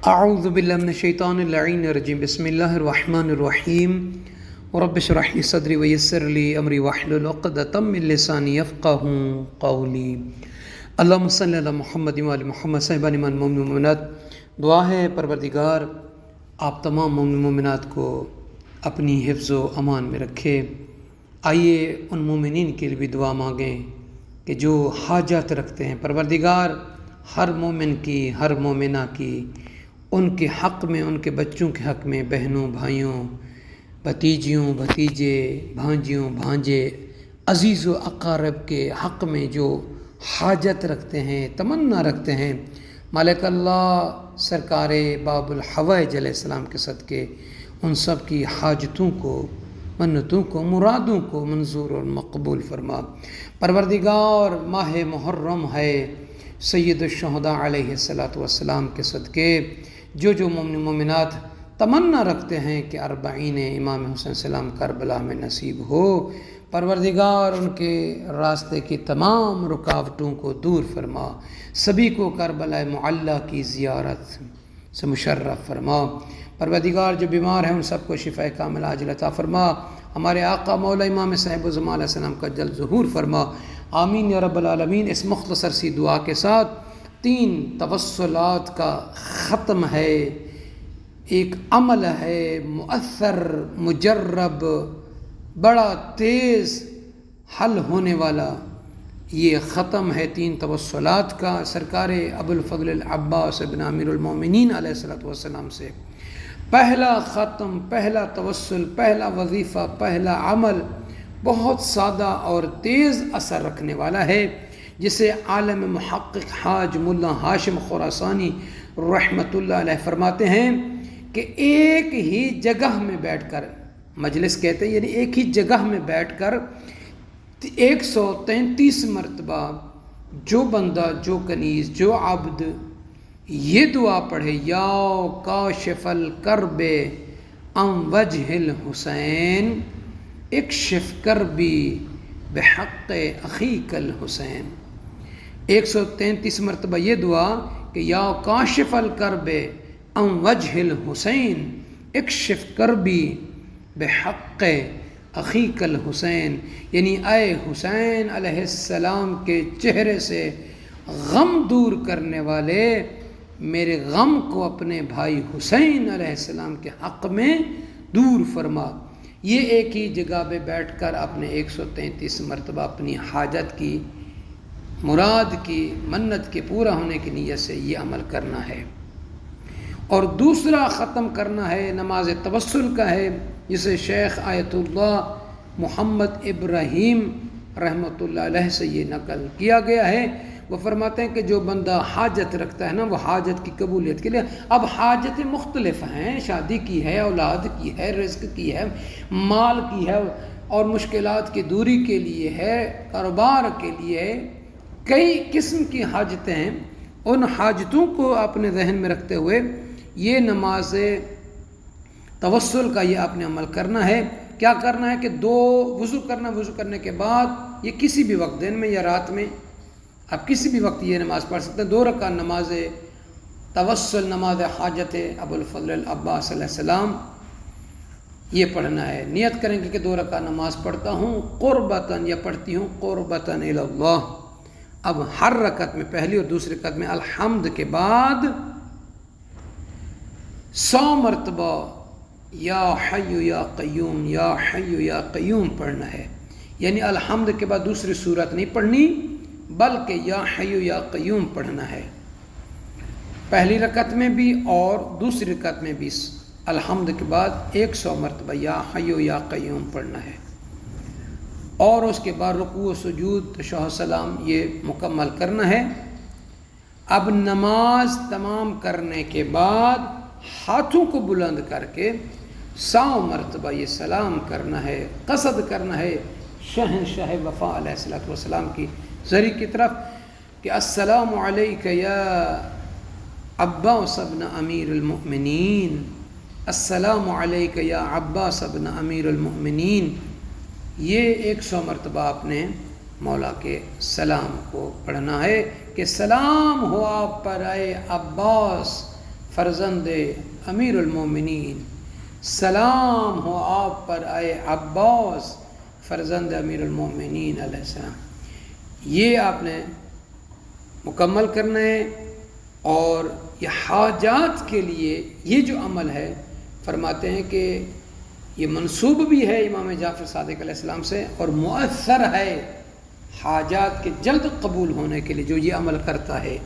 اعوذ باللہ من الشیطان اللعین الرجیم بسم اللہ الرحمن الرحیم رب اشرح لی صدری ویسر لی امری واحلل عقدۃ من لسانی یفقہوا قولی اللہم صلی علی محمد و علی محمد صاحبان ایمان مومن مومنات۔ دعا ہے پروردگار آپ تمام مومن مومنات کو اپنی حفظ و امان میں رکھے۔ آئیے ان مومنین کے لیے بھی دعا مانگیں کہ جو حاجات رکھتے ہیں، پروردگار ہر مومن کی، ہر مومنہ کی، ان کے حق میں، ان کے بچوں کے حق میں، بہنوں بھائیوں، بھتیجیوں بھتیجے، بھانجیوں بھانجے، عزیز و اقارب کے حق میں جو حاجت رکھتے ہیں، تمنا رکھتے ہیں، مالک اللہ سرکار باب الحوائج علیہ السلام کے صدقے ان سب کی حاجتوں کو، منتوں کو، مرادوں کو منظور اور مقبول فرما۔ پروردگار ماہ محرم ہے، سید الشہداء علیہ السلام کے صدقے جو مومن مومنات تمنا رکھتے ہیں کہ اربعین امام حسین السلام کربلا میں نصیب ہو، پروردگار ان کے راستے کی تمام رکاوٹوں کو دور فرما، سبھی کو کربلا معلیٰ کی زیارت سے مشرف فرما۔ پروردگار جو بیمار ہیں ان سب کو شفاء کامل عاجل عطا فرما۔ ہمارے آقا مولا امام صاحب الزمان علیہ السلام کا جلد ظہور فرما، آمین یا رب العالمین۔ اس مختصر سی دعا کے ساتھ 3 توسلات کا ختم ہے، ایک عمل ہے مؤثر، مجرب، بڑا تیز حل ہونے والا، یہ ختم ہے 3 توسلات کا سرکار ابو الفضل العباس ابن امیر المومنین علیہ السلام سے۔ پہلا ختم، پہلا توسل، پہلا وظیفہ، پہلا عمل بہت سادہ اور تیز اثر رکھنے والا ہے، جسے عالم محقق حاج ملا ہاشم خراسانی رحمۃ اللہ علیہ فرماتے ہیں کہ ایک ہی جگہ میں بیٹھ کر، مجلس کہتے ہیں یعنی ایک ہی جگہ میں بیٹھ کر 133 مرتبہ جو بندہ، جو کنیز، جو عبد یہ دعا پڑھے، یا کاشف الکرب عن وجہ الحسین اکشف کربی بحق اخیک الحسین، 133 مرتبہ یہ دعا کہ یا کاشف الکرب عن وجہ الحسین اکشف کربی بحق اخیک الحسین، یعنی اے حسین علیہ السلام کے چہرے سے غم دور کرنے والے، میرے غم کو اپنے بھائی حسین علیہ السلام کے حق میں دور فرما۔ یہ ایک ہی جگہ پہ بیٹھ کر اپنے 133 مرتبہ اپنی حاجت کی، مراد کی، منت کے پورا ہونے کی نیت سے یہ عمل کرنا ہے۔ اور دوسرا ختم کرنا ہے نماز توسل کا ہے، جسے شیخ آیت اللہ محمد ابراہیم رحمۃ اللہ علیہ سے یہ نقل کیا گیا ہے۔ وہ فرماتے ہیں کہ جو بندہ حاجت رکھتا ہے نا، وہ حاجت کی قبولیت کے لیے، اب حاجتیں مختلف ہیں، شادی کی ہے، اولاد کی ہے، رزق کی ہے، مال کی ہے، اور مشکلات کی دوری کے لیے ہے، کاروبار کے لیے ہے، کئی قسم کی حاجتیں ہیں۔ ان حاجتوں کو اپنے ذہن میں رکھتے ہوئے یہ نماز توسل کا یہ آپ نے عمل کرنا ہے۔ کیا کرنا ہے کہ 2 وضو کرنا، وضو کرنے کے بعد یہ کسی بھی وقت، دن میں یا رات میں، آپ کسی بھی وقت یہ نماز پڑھ سکتے ہیں۔ 2 رکعت نماز توسل، نماز حاجت ابو الفضل العباس علیہ السلام یہ پڑھنا ہے۔ نیت کریں گے کہ 2 رکعت نماز پڑھتا ہوں قربتاً، یا پڑھتی ہوں قربتاً الی اللہ۔ اب ہر رکعت میں، پہلی اور دوسری رکعت میں الحمد کے بعد 100 مرتبہ یا حی یا قیوم، یا حی یا قیوم پڑھنا ہے، یعنی الحمد کے بعد دوسری صورت نہیں پڑھنی، بلکہ یا حی یا قیوم پڑھنا ہے، پہلی رکعت میں بھی اور دوسری رکعت میں بھی الحمد کے بعد 100 مرتبہ یا حی یا قیوم پڑھنا ہے، اور اس کے بعد رکوع و سجود، تشہد، سلام یہ مکمل کرنا ہے۔ اب نماز تمام کرنے کے بعد ہاتھوں کو بلند کر کے 100 مرتبہ یہ سلام کرنا ہے، قصد کرنا ہے شہنشاہ وفا علیہ السلام کی ذری کی طرف کہ السلام علیک یا عباس ابن امیر المؤمنین، السلام علیک یا عباس ابن امیر المؤمنین۔ یہ 100 مرتبہ آپ نے مولا کے سلام کو پڑھنا ہے کہ سلام ہو آپ پر اے عباس فرزند امیر المومنین، سلام ہو آپ پر اے عباس فرزند امیر المومنین علیہ السلام۔ یہ آپ نے مکمل کرنا ہے، اور یہ حاجات کے لیے یہ جو عمل ہے، فرماتے ہیں کہ یہ منسوب بھی ہے امام جعفر صادق علیہ السلام سے، اور مؤثر ہے حاجات کے جلد قبول ہونے کے لیے جو یہ عمل کرتا ہے۔